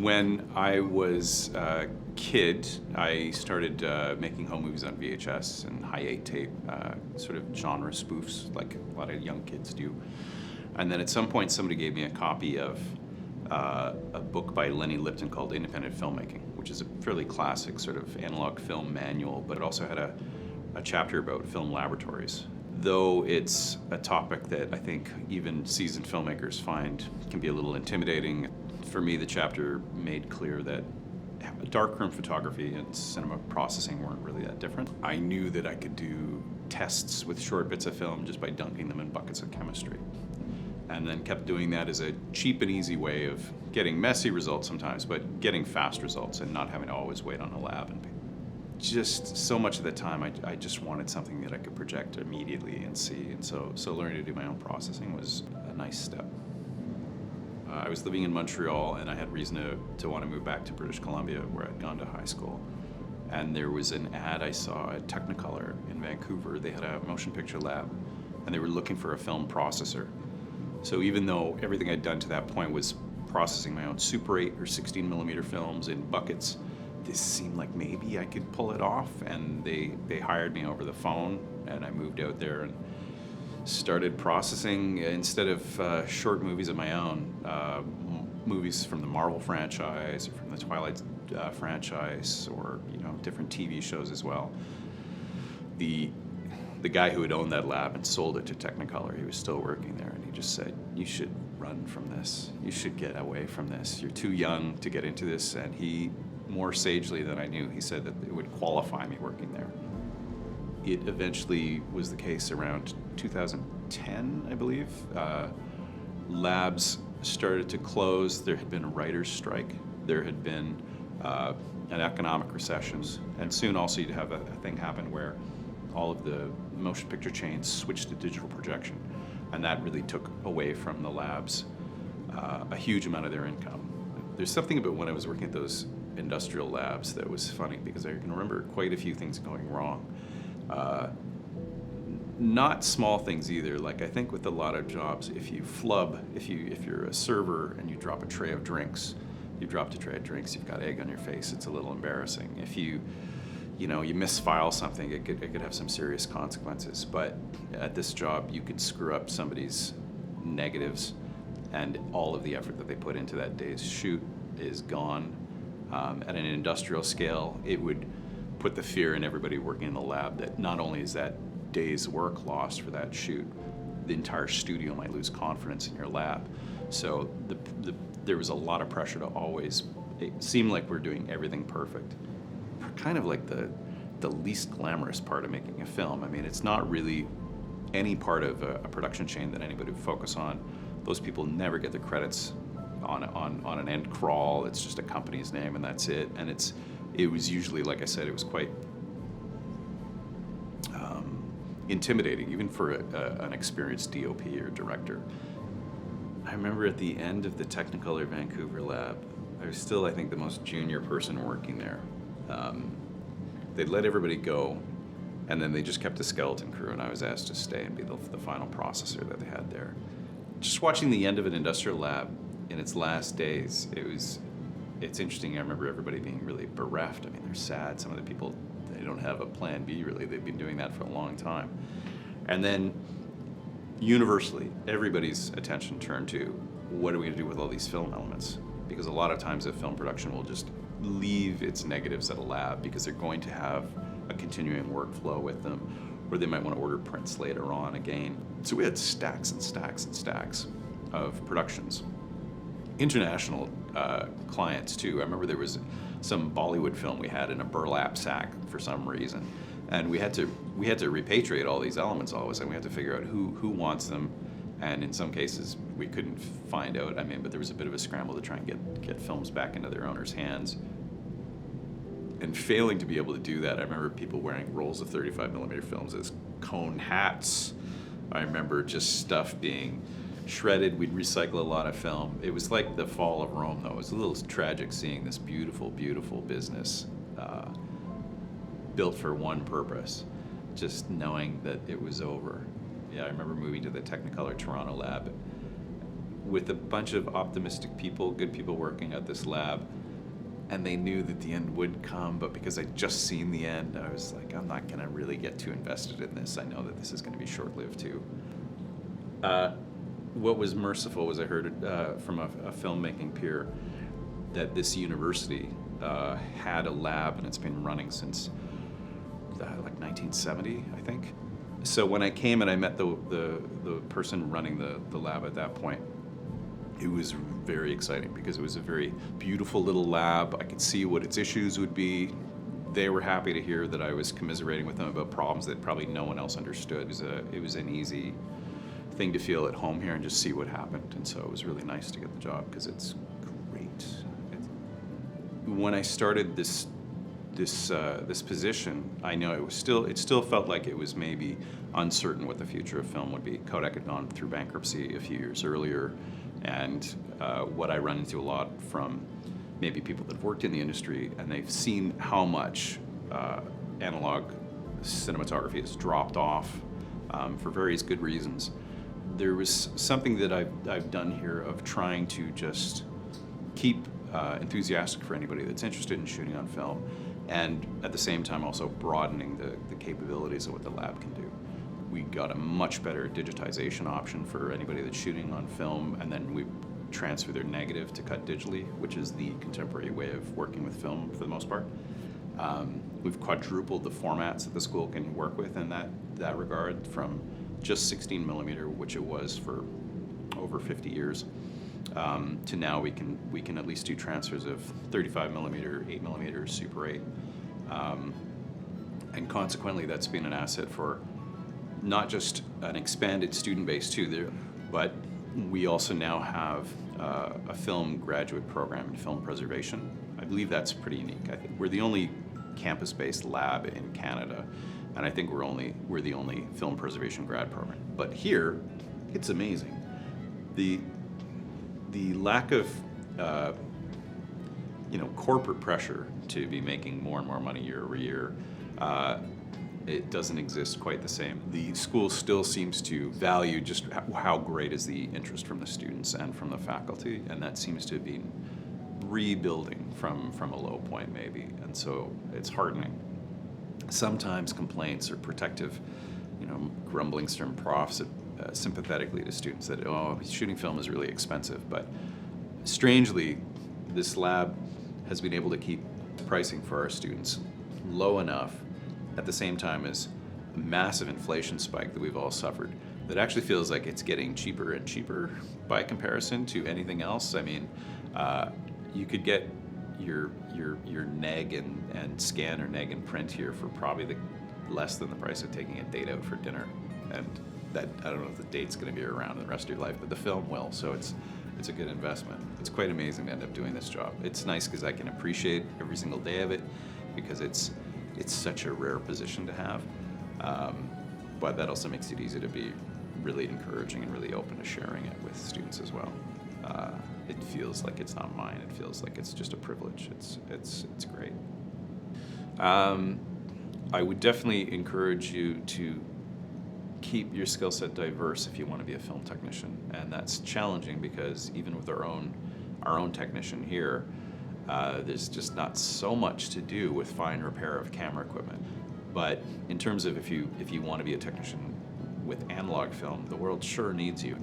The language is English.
When I was a kid, I started making home movies on VHS and high 8 tape, sort of genre spoofs like a lot of young kids do. And then at some point somebody gave me a copy of a book by Lenny Lipton called Independent Filmmaking, which is a fairly classic sort of analog film manual, but it also had a chapter about film laboratories. Though it's a topic that I think even seasoned filmmakers find can be a little intimidating, for me the chapter made clear that darkroom photography and cinema processing weren't really that different. I knew that I could do tests with short bits of film just by dunking them in buckets of chemistry. And then kept doing that as a cheap and easy way of getting messy results sometimes, but getting fast results and not having to always wait on a lab. And just so much of the time, I just wanted something that I could project immediately and see. And so learning to do my own processing was a nice step. I was living in Montreal, and I had reason to want to move back to British Columbia, where I'd gone to high school. And there was an ad I saw at Technicolor in Vancouver. They had a motion picture lab, and they were looking for a film processor. So even though everything I'd done to that point was processing my own Super 8 or 16 millimeter films in buckets, this seemed like maybe I could pull it off. And they hired me over the phone, and I moved out there and started processing, instead of short movies of my own, movies from the Marvel franchise or from the Twilight franchise, or different TV shows as well. The guy who had owned that lab and sold it to Technicolor, he was still working there, and he just said, "You should run from this. You should get away from this. You're too young to get into this." And he, more sagely than I knew, he said that it would qualify me working there. It eventually was the case around 2010, I believe. Labs started to close. There had been a writer's strike. There had been an economic recession. And soon also you'd have a thing happen where all of the motion picture chains switched to digital projection. And that really took away from the labs a huge amount of their income. There's something about when I was working at those industrial labs that was funny, because I can remember quite a few things going wrong. Not small things either. Like, I think with a lot of jobs, if you flub, if you're a server and you drop a tray of drinks, you've got egg on your face, it's a little embarrassing. If you misfile something, it could have some serious consequences. But at this job, you could screw up somebody's negatives, and all of the effort that they put into that day's shoot is gone. At an industrial scale, it would put the fear in everybody working in the lab that not only is that day's work lost for that shoot, the entire studio might lose confidence in your lab. So there was a lot of pressure to always, it seemed like we're doing everything perfect. Kind of like the least glamorous part of making a film. I mean, it's not really any part of a production chain that anybody would focus on. Those people never get the credits on an end crawl. It's just a company's name and that's it. And it was usually, like I said, it was quite intimidating, even for an experienced DOP or director. I remember at the end of the Technicolor Vancouver lab, I was still, I think, the most junior person working there. They'd let everybody go, and then they just kept a skeleton crew, and I was asked to stay and be the final processor that they had there. Just watching the end of an industrial lab in its last days, it's interesting. I remember everybody being really bereft. I mean, they're sad. Some of the people, they don't have a plan B, really. They've been doing that for a long time. And then universally, everybody's attention turned to, what are we going to do with all these film elements? Because a lot of times a film production will just leave its negatives at a lab because they're going to have a continuing workflow with them, or they might want to order prints later on again. So we had stacks and stacks and stacks of productions. International clients too. I remember there was some Bollywood film we had in a burlap sack for some reason, and we had to repatriate all these elements always, and we had to figure out who wants them. And in some cases, we couldn't find out. I mean, but there was a bit of a scramble to try and get films back into their owners' hands. And failing to be able to do that, I remember people wearing rolls of 35 millimeter films as cone hats. I remember just stuff being shredded. We'd recycle a lot of film. It was like the fall of Rome, though. It was a little tragic seeing this beautiful, beautiful business built for one purpose, just knowing that it was over. Yeah, I remember moving to the Technicolor Toronto lab with a bunch of optimistic people, good people working at this lab, and they knew that the end would come, but because I'd just seen the end, I was like, I'm not gonna really get too invested in this. I know that this is gonna be short-lived too. What was merciful was I heard from a filmmaking peer that this university had a lab, and it's been running since like 1970, I think. So when I came and I met the person running the lab at that point, it was very exciting because it was a very beautiful little lab. I could see what its issues would be. They were happy to hear that I was commiserating with them about problems that probably no one else understood. It was an easy thing to feel at home here and just see what happened. And so it was really nice to get the job because it's great. When I started this position, I know it still felt like it was maybe uncertain what the future of film would be. Kodak had gone through bankruptcy a few years earlier, and what I run into a lot from maybe people that have worked in the industry, and they've seen how much analog cinematography has dropped off for various good reasons. There was something that I've done here of trying to just keep enthusiastic for anybody that's interested in shooting on film, and at the same time also broadening the capabilities of what the lab can do. We got a much better digitization option for anybody that's shooting on film, and then we transfer their negative to cut digitally, which is the contemporary way of working with film for the most part. We've quadrupled the formats that the school can work with in that regard, from just 16 millimeter, which it was for over 50 years, to now we can at least do transfers of 35 millimeter, 8 millimeter, Super 8, and consequently that's been an asset for not just an expanded student base too there, but we also now have a film graduate program in film preservation. I believe that's pretty unique. I think we're the only campus-based lab in Canada, and I think we're the only film preservation grad program. But here, it's amazing. The lack of corporate pressure to be making more and more money year over year, it doesn't exist quite the same. The school still seems to value just how great is the interest from the students and from the faculty, and that seems to have been rebuilding from a low point maybe, and so it's heartening. Sometimes complaints or protective, grumblings from profs sympathetically to students that, shooting film is really expensive, but strangely, this lab has been able to keep pricing for our students low enough at the same time as a massive inflation spike that we've all suffered that actually feels like it's getting cheaper and cheaper by comparison to anything else. I mean, you could get your neg and scan or neg and print here for probably less than the price of taking a date out for dinner, and that, I don't know if the date's going to be around the rest of your life, but the film will, so it's a good investment. It's quite amazing to end up doing this job. It's nice because I can appreciate every single day of it, because it's such a rare position to have, but that also makes it easy to be really encouraging and really open to sharing it with students as well. It feels like it's not mine. It feels like it's just a privilege. It's great. I would definitely encourage you to keep your skill set diverse if you want to be a film technician, and that's challenging because even with our own technician here, there's just not so much to do with fine repair of camera equipment. But in terms of if you want to be a technician with analog film, the world sure needs you.